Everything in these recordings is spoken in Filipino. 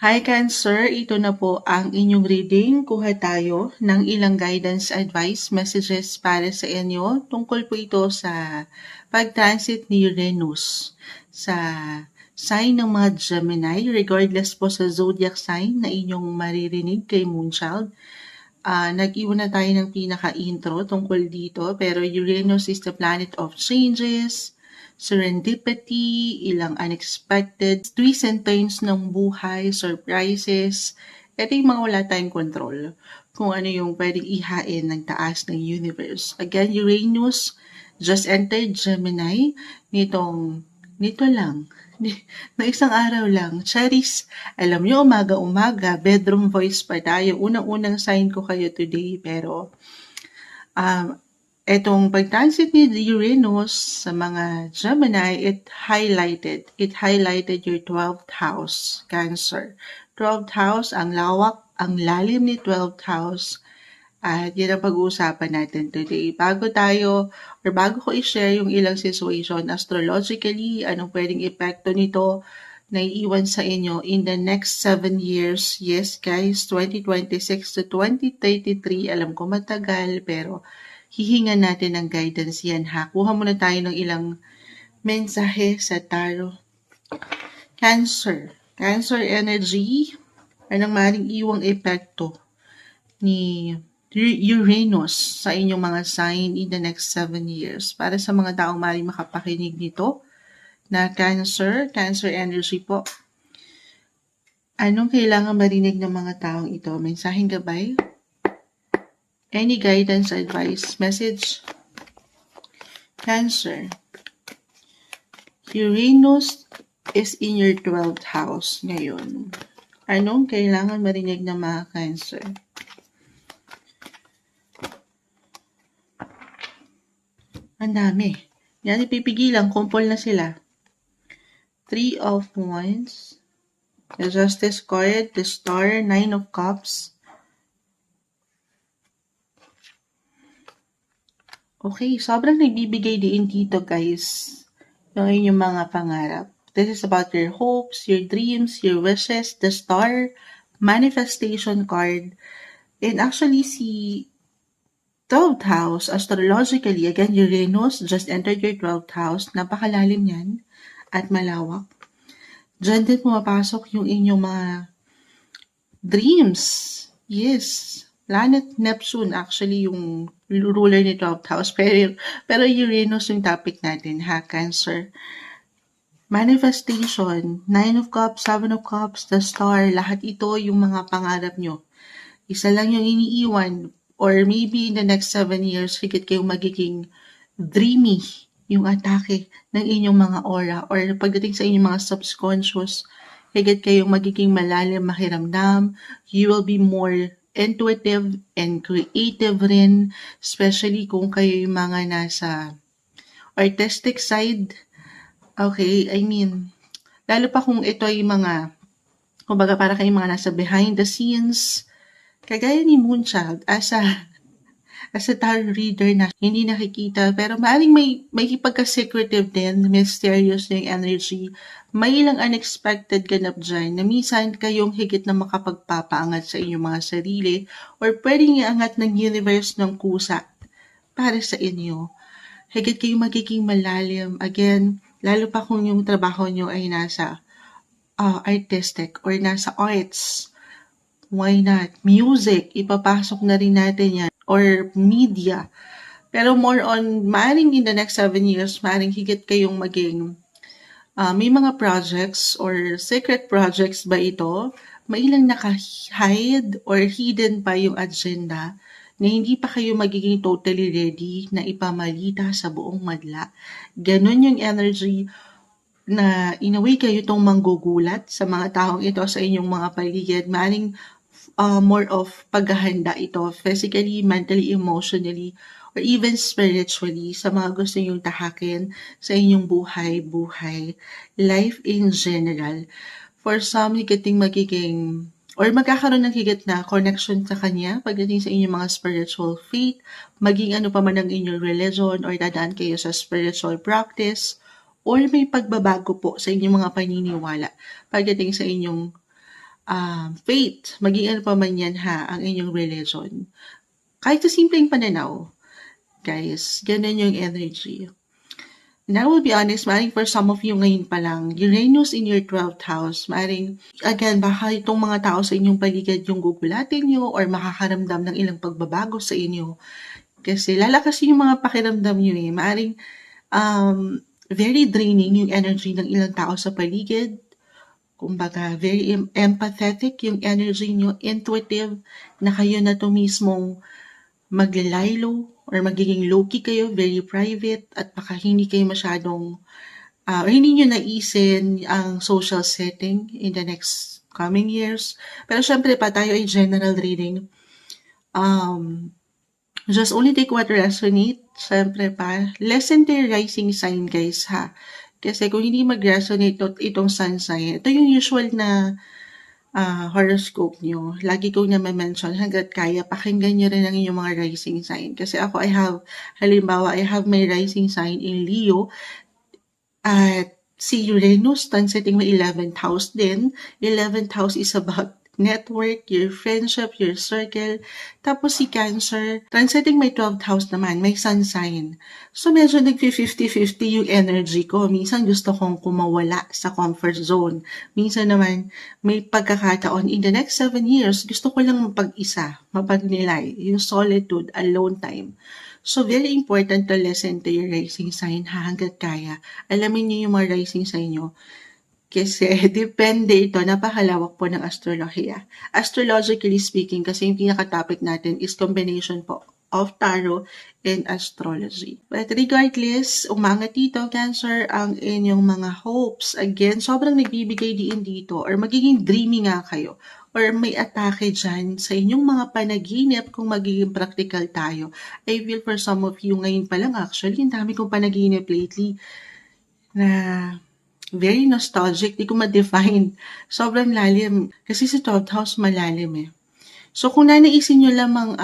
Hi Cancer, ito na po ang inyong reading. Kuha tayo ng ilang guidance advice messages para sa inyo. Tungkol po ito sa pag-transit ni Uranus sa sign ng mga Gemini, regardless po sa zodiac sign na inyong maririnig kay Moonchild. Nag-iwan na tayo ng pinaka-intro tungkol dito, pero Uranus is the planet of changes, serendipity, ilang unexpected twists and turns ng buhay, surprises. Ito yung mga wala tayong control kung ano yung pwedeng ihain ng taas ng universe. Again, Uranus just entered Gemini nito lang. Na isang araw lang. Charis, alam nyo, umaga-umaga, bedroom voice pa tayo. Unang-unang sign ko kayo today, pero etong pag-transit ni Uranus sa mga Gemini, it highlighted your 12th house, Cancer. 12th house, ang lawak, ang lalim ni 12th house. At yan ang pag-uusapan natin today. Bago ko i-share yung ilang situation astrologically, anong pwedeng epekto nito na iiwan sa inyo in the next 7 years. Yes guys, 2026 to 2033, alam ko matagal, pero hihingan natin ng guidance yan ha. Kuha muna tayo ng ilang mensahe sa tarot. Cancer energy, anong maaaring iwang epekto ni Uranus sa inyong mga sign in the next 7 years. Para sa mga taong maaaring makapakinig nito na Cancer energy po. Anong kailangan marinig ng mga taong ito? Mensaheng gabay? Any guidance, advice, message? Cancer. Uranus is in your 12th house ngayon. Anong kailangan marinig ng mga Cancer? Ang dami. Yan, ipipigilan. Kumpol na sila. 3 of Wands. The Justice card. The Star. 9 of Cups. Okay, sobrang nagbibigay din dito guys. Yung inyong mga pangarap. This is about your hopes, your dreams, your wishes. The Star. Manifestation card. And actually, si 12th house, astrologically, again, Uranus just entered your 12th house. Napakalalim yan at malawak. Diyan din pumapasok yung inyong mga dreams. Yes. Planet Neptune, actually, yung ruler ni 12th house. Pero Uranus yung topic natin, ha, Cancer. Manifestation, 9 of Cups, 7 of Cups, the Star, lahat ito yung mga pangarap nyo. Isa lang yung iniiwan, or maybe in the next 7 years, higit kayong magiging dreamy yung atake ng inyong mga aura, or pagdating sa inyong mga subconscious, higit kayong magiging malalim makiramdam. You will be more intuitive and creative rin, especially kung kayo yung mga nasa artistic side. Okay, I mean, lalo pa kung ito ay mga, kumbaga para kayong mga nasa behind the scenes, kagaya ni Moonchild, as a tarot reader na hindi nakikita, pero maaaring may pagka-secretive din, mysterious yung energy. May ilang unexpected ganap dyan na minsan kayong higit na makapagpapaangat sa inyong mga sarili or pwedeng iangat ng universe ng kusa para sa inyo. Higit kayong magiging malalim. Again, lalo pa kung yung trabaho nyo ay nasa artistic or nasa arts. Why not? Music, ipapasok na rin natin yan. Or media. Pero more on, maaaring in the next 7 years, maaaring higit kayong maging may mga projects or secret projects ba ito? May ilang naka-hide or hidden pa yung agenda na hindi pa kayo magiging totally ready na ipamalita sa buong madla. Ganon yung energy na in a way kayo itong manggugulat sa mga taong ito sa inyong mga paligid. Maaaring more of paghahanda ito physically, mentally, emotionally, or even spiritually sa mga gusto nyong tahakin sa inyong buhay, life in general. For some, higiting magiging or magkakaroon ng higit na connection sa Kanya pagdating sa inyong mga spiritual faith, maging ano pa man ang inyong religion or dadaan kayo sa spiritual practice, or may pagbabago po sa inyong mga paniniwala pagdating sa inyong faith, maging ano pa man yan ang inyong religion. Kahit sa simpleng pananaw, guys, ganun yung energy. And I will be honest, maaaring for some of you ngayon pa lang, Uranus in your 12th house, maaaring, again, baka itong mga tao sa inyong paligid yung gugulatin nyo or makakaramdam ng ilang pagbabago sa inyo. Kasi lalakas yung mga pakiramdam nyo eh. Maaaring very draining yung energy ng ilang tao sa paligid. Kumbaga, very empathetic yung energy nyo, intuitive, na kayo na to mismong maglalaylo or magiging low-key kayo, very private, at baka hindi kayo masyadong, or hindi nyo naisin ang social setting in the next coming years. Pero syempre pa, tayo ay general reading. Just only take what resonate. Syempre pa, listen to your rising sign, guys, ha? Kasi kung hindi mag-resonate itong sun sign, ito yung usual na horoscope nyo. Lagi kong na-mention, hanggat kaya, pakinggan nyo rin ang inyong mga rising sign. Kasi ako, halimbawa, I have my rising sign in Leo, at si Uranus, transiting my 11th house din. 11th house is about network, your friendship, your circle. Tapos si Cancer, transiting my 12th house naman, may sun sign. So medyo nag-50-50 yung energy ko. Minsan gusto kong kumawala sa comfort zone. Minsan naman, may pagkakataon in the next 7 years, gusto ko lang mapag-isa, mapagnilay, yung solitude, alone time. So, very important to listen to your rising sign hanggat kaya. Alamin niyo yung mga rising sign nyo. Kasi depende ito, napakalawak po ng astrolohiya. Astrologically speaking, kasi yung pinaka-topic natin is combination po of tarot and astrology. But regardless, umangat dito, Cancer, ang inyong mga hopes. Again, sobrang nagbibigay din dito or magiging dreamy nga kayo or may atake dyan sa inyong mga panaginip kung magiging practical tayo. I feel for some of you ngayon pa lang actually, ang dami kong panaginip lately na very nostalgic, di ko ma-define. Sobrang lalim. Kasi si 12th house malalim eh. So kung nanaisin nyo lamang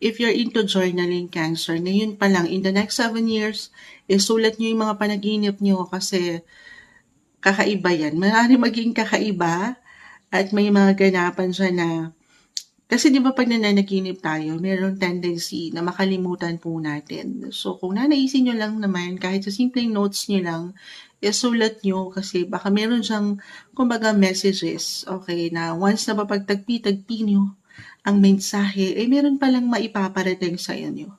if you're into journaling, Cancer, ngayon pa lang, in the next 7 years, sulat nyo yung mga panaginip nyo kasi kakaiba yan. Maaari maging kakaiba at may mga ganapan siya na kasi di ba pag nananaginip tayo, mayroong tendency na makalimutan po natin. So kung nanaisin nyo lang naman, kahit sa simpleng notes nyo lang, isulat nyo kasi baka meron siyang, kumbaga, messages, okay, na once na mapagtagpi-tagpi nyo ang mensahe, meron palang maipaparating sa inyo.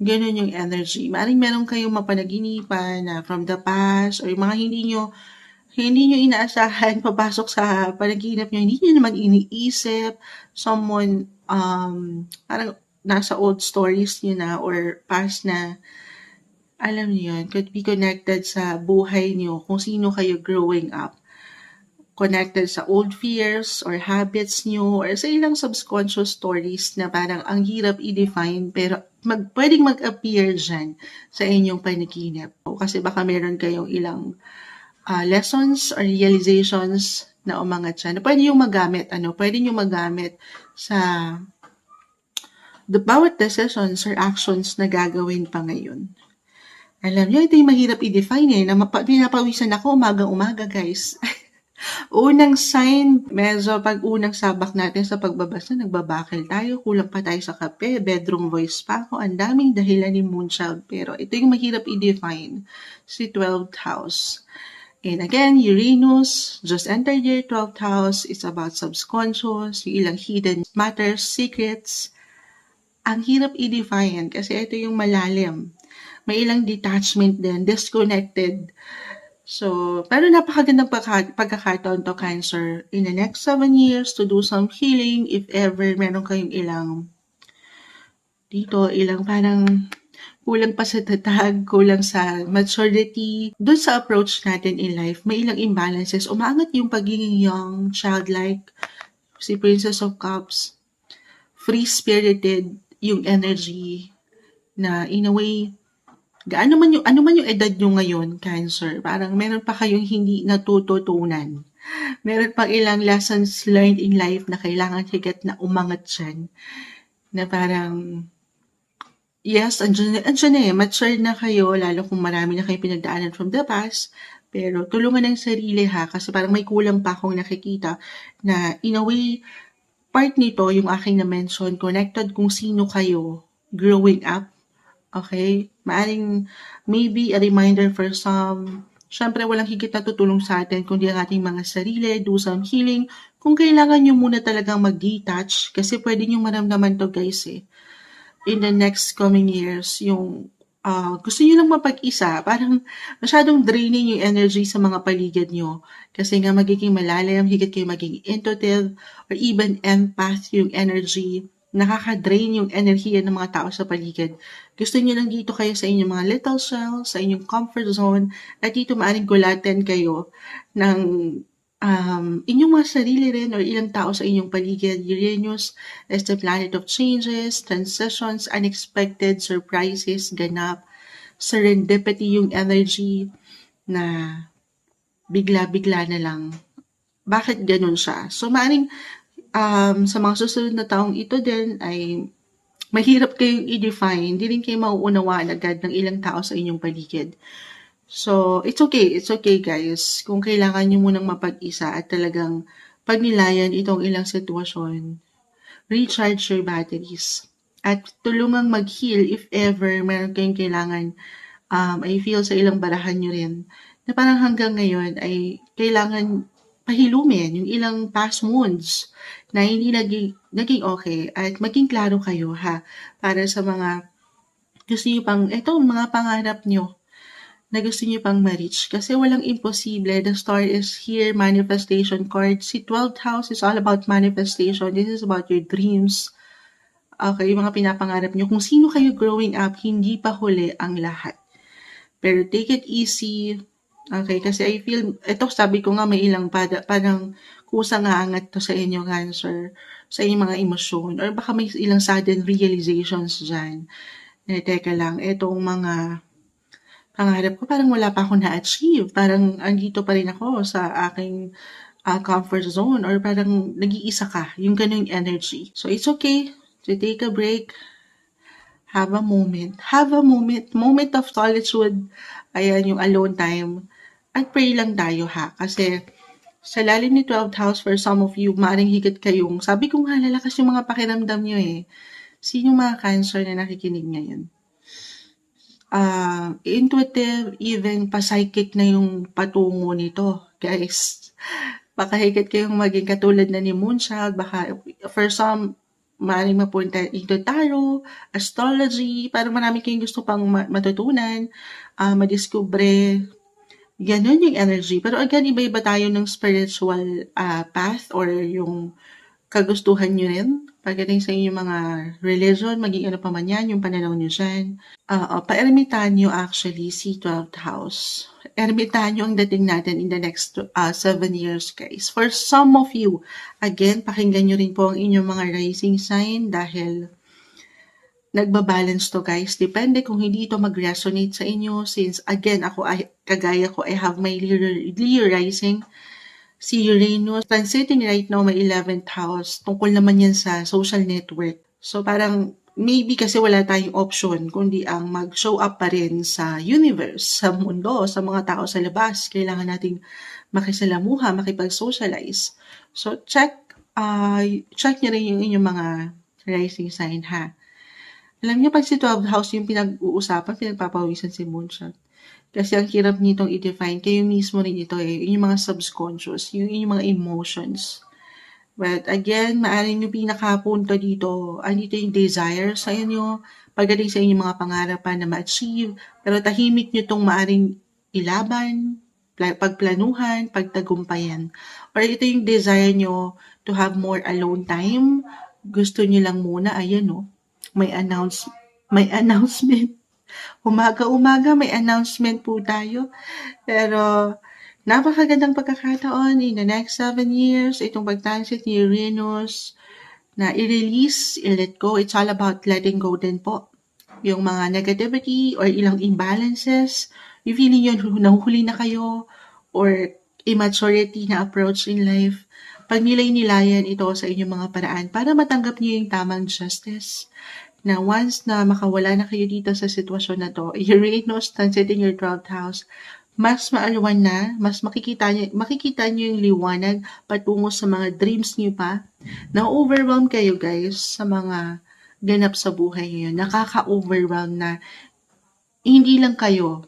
Ganun yung energy. Maaaring meron kayong mapanaginipan na from the past or yung mga hindi nyo inaasahan, papasok sa panaginip nyo, hindi nyo naman iniisip, someone, parang nasa old stories nyo na or past na, alam niyo yun, could be connected sa buhay nyo, kung sino kayo growing up. Connected sa old fears or habits nyo or sa ilang subconscious stories na parang ang hirap i-define pero pwedeng mag-appear dyan sa inyong panaginip. Kasi baka meron kayong ilang lessons or realizations na umangat siya. Pwede yung magamit sa bawat decisions or actions na gagawin pa ngayon. Alam niyo, ito yung mahirap i-define pinapawisan ako umagang-umaga, guys. Unang sign, medyo pag unang sabak natin sa pagbabasa, nagbabakil tayo, kulang pa tayo sa kape, bedroom voice pa ako, ang daming dahilan ni Moonchild. Pero ito yung mahirap i-define, si 12th house. And again, Uranus just entered your 12th house. It's about subconscious, yung ilang hidden matters, secrets. Ang hirap i-define kasi ito yung malalim. May ilang detachment din, disconnected. So, pero napakagandang pagkakataon to, Cancer, in the next 7 years to do some healing if ever meron kayong ilang parang kulang pa sa tatag, kulang sa maturity. Doon sa approach natin in life, may ilang imbalances. Umaangat yung pagiging young, childlike, si Princess of Cups, free-spirited yung energy na in a way, ano man yung edad nyo ngayon, Cancer, parang meron pa kayong hindi natututunan. Meron pang ilang lessons learned in life na kailangan higit na umangat dyan. Na parang, yes, andyan na mature na kayo, lalo kung marami na kayong pinagdaanan from the past, Pero tulungan ng sarili ha, kasi parang may kulang pa akong nakikita na in a way, part nito yung aking na-mention, connected kung sino kayo growing up. Okay? Maaring maybe a reminder for some. Siyempre, walang higit na tutulong sa atin kundi ang ating mga sarili, do some healing. Kung kailangan nyo muna talagang mag-detach, kasi pwede nyo maramdaman to guys in the next coming years, yung gusto nyo lang mapag-isa, parang masyadong draining yung energy sa mga paligid nyo. Kasi nga magiging malalim, higit kayo maging intuitive, or even empath yung energy. Nakaka-drain yung enerhiya ng mga tao sa paligid. Gusto nyo lang dito kayo sa inyong mga little shell, sa inyong comfort zone, at dito maaaring gulatin kayo ng inyong mga sarili rin or ilang tao sa inyong paligid. Uranus is the planet of changes, transitions, unexpected surprises, ganap, serendipity yung energy na bigla-bigla na lang. Bakit ganun siya? So, maaaring sa mga susunod na taong ito din ay mahirap kayong i-define. Hindi rin kayo mauunawaan agad ng ilang tao sa inyong paligid. So, it's okay guys. Kung kailangan nyo munang mapag-isa at talagang pagnilayan itong ilang sitwasyon, recharge your batteries. At tulungang mag-heal if ever meron kayong kailangan. I feel sa ilang barahan nyo rin na parang hanggang ngayon ay kailangan pahilumin yung ilang past wounds na hindi naging okay at maging klaro kayo ha para sa mga gusto nyo pang, etong mga pangarap nyo na gusto niyo pang ma-reach. Kasi walang imposible. The star is here, manifestation card. Si 12th house is all about manifestation. This is about your dreams. Okay, yung mga pinapangarap niyo. Kung sino kayo growing up, hindi pa huli ang lahat. Pero take it easy. Okay, kasi I feel, ito sabi ko nga may ilang parang kusang aangat to sa inyo, Cancer, sa inyong mga emosyon. Or baka may ilang sudden realizations dyan. Teka lang, itong mga pangarap ko parang wala pa akong na-achieve. Parang andito pa rin ako sa aking comfort zone or parang nag-iisa ka. Yung ganun energy. So, it's okay to take a break. Have a moment. Have a moment. Moment of solitude. Ayan, yung alone time. At pray lang tayo ha. Kasi sa lalim ni 12th house, for some of you, maaaring higit kayong, sabi ko nga, lalakas yung mga pakiramdam nyo eh. Sino mga Cancer na nakikinig ngayon? Intuitive, even pa-psychic na yung patungo nito, guys. Baka higit kayong maging katulad na ni Moonchild, baka for some, maaaring mapunta into tarot, astrology, parang marami kayong gusto pang matutunan, madiskubre, ganun yung energy. Pero again, iba-iba tayo ng spiritual path or yung kagustuhan nyo rin pagdating sa inyong mga religion, maging ano pa man yan, yung pananaw nyo dyan. Pa-ermitanyo actually, si 12th house. Ermitanyo ang dating natin in the next 7 years, guys. For some of you, again, pakinggan nyo rin po ang inyong mga rising sign dahil nagbabalance to, guys. Depende kung hindi ito mag-resonate sa inyo since, again, kagaya ko, I have my Leo rising. Si Uranus, transiting right now, may 11th house. Tungkol naman yan sa social network. So parang maybe kasi wala tayong option kundi ang mag-show up pa rin sa universe, sa mundo, sa mga tao sa labas. Kailangan nating makisalamuha, makipag-socialize. So check nyo rin yung inyong mga rising sign ha. Alam niyo, pag si 12th house yung pinag-uusapan, pinagpapawisan si Moonshot. Kasi ang hirap nitong i-define, kayo mismo rin ito eh, yung mga subconscious, yung mga emotions. But again, maaaring yung pinakapunto dito, andito yung desire sa inyo, pagdating sa inyong mga pangarapan na ma-achieve, pero tahimik nyo itong maaaring ilaban, pagplanuhan, pagtagumpayan. Or ito yung desire nyo to have more alone time, gusto nyo lang muna, ayan no, may announcement. Umaga-umaga may announcement po tayo. Pero napakagandang pagkakataon in the next 7 years, itong pagtransit ni Uranus na i-release, i-let go. It's all about letting go din po. Yung mga negativity or ilang imbalances, yung feeling yun, nahuhuli na kayo or immaturity na approach in life. Pag nilay-nilayan ito sa inyong mga paraan para matanggap niyo yung tamang justice na once na makawala na kayo dito sa sitwasyon na to, Uranus transiting your 12th house, mas maalwan na, mas makikita nyo yung liwanag patungo sa mga dreams nyo pa. Na-overwhelm kayo guys sa mga ganap sa buhay ngayon. Nakaka-overwhelm na hindi lang kayo.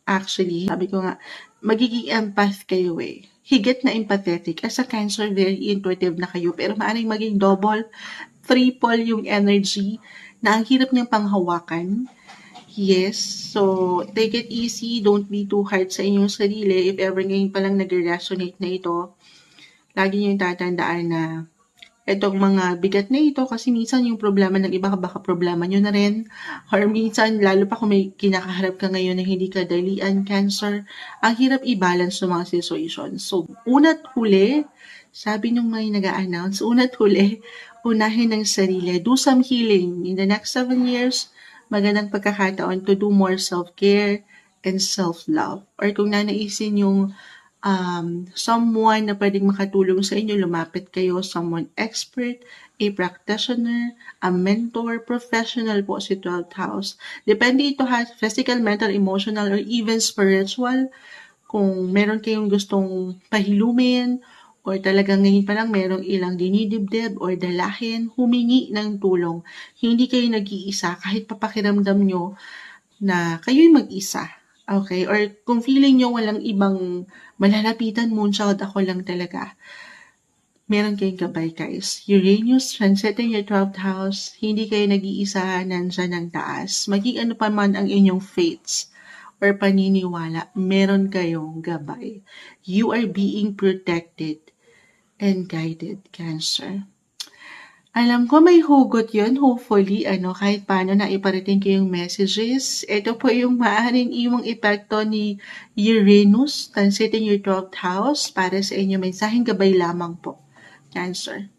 Actually, sabi ko nga, magiging empath kayo eh. Higit na empathetic. As a Cancer, very intuitive na kayo. Pero maaaring maging double, triple yung energy na ang hirap niyang panghawakan. Yes, so take it easy. Don't be too hard sa inyong sarili. If ever ngayon palang nag-resonate na ito, lagi niyong tatandaan na itong mga bigat na ito kasi minsan yung problema ng iba baka problema nyo na rin or minsan lalo pa kung may kinakaharap ka ngayon na hindi ka dalian cancer, ang hirap i-balance ng mga situation. So, una't huli, sabi nung may nag-a-announce, una't huli, unahin ng sarili. Do some healing. In the next 7 years, magandang pagkakataon to do more self-care and self-love. Or kung nanaisin yung someone na pwedeng makatulong sa inyo, lumapit kayo, someone expert, a practitioner, a mentor, professional po si 12th house. Depende ito ha, physical, mental, emotional, or even spiritual. Kung meron kayong gustong pahilumin, or talagang ngayon pa lang merong ilang dinidibdib or dalahin, humingi ng tulong. Hindi kayo nag-iisa kahit papakiramdam nyo na kayo'y mag-isa. Okay? Or kung feeling nyo walang ibang malalapitan, moonchild, ako lang talaga. Meron kayong gabay, guys. Uranus, transiting your 12th house, hindi kayo nag-iisa, nandyan ang taas. Maging ano pa man ang inyong fates or paniniwala, meron kayong gabay. You are being protected and guided, Cancer. Alam ko may hugot yun, hopefully, kahit paano na iparating ko yung messages. Ito po yung maaaring iwang epekto ni Uranus, transiting your 12th house, para sa inyo, mensaheng gabay lamang po, Cancer.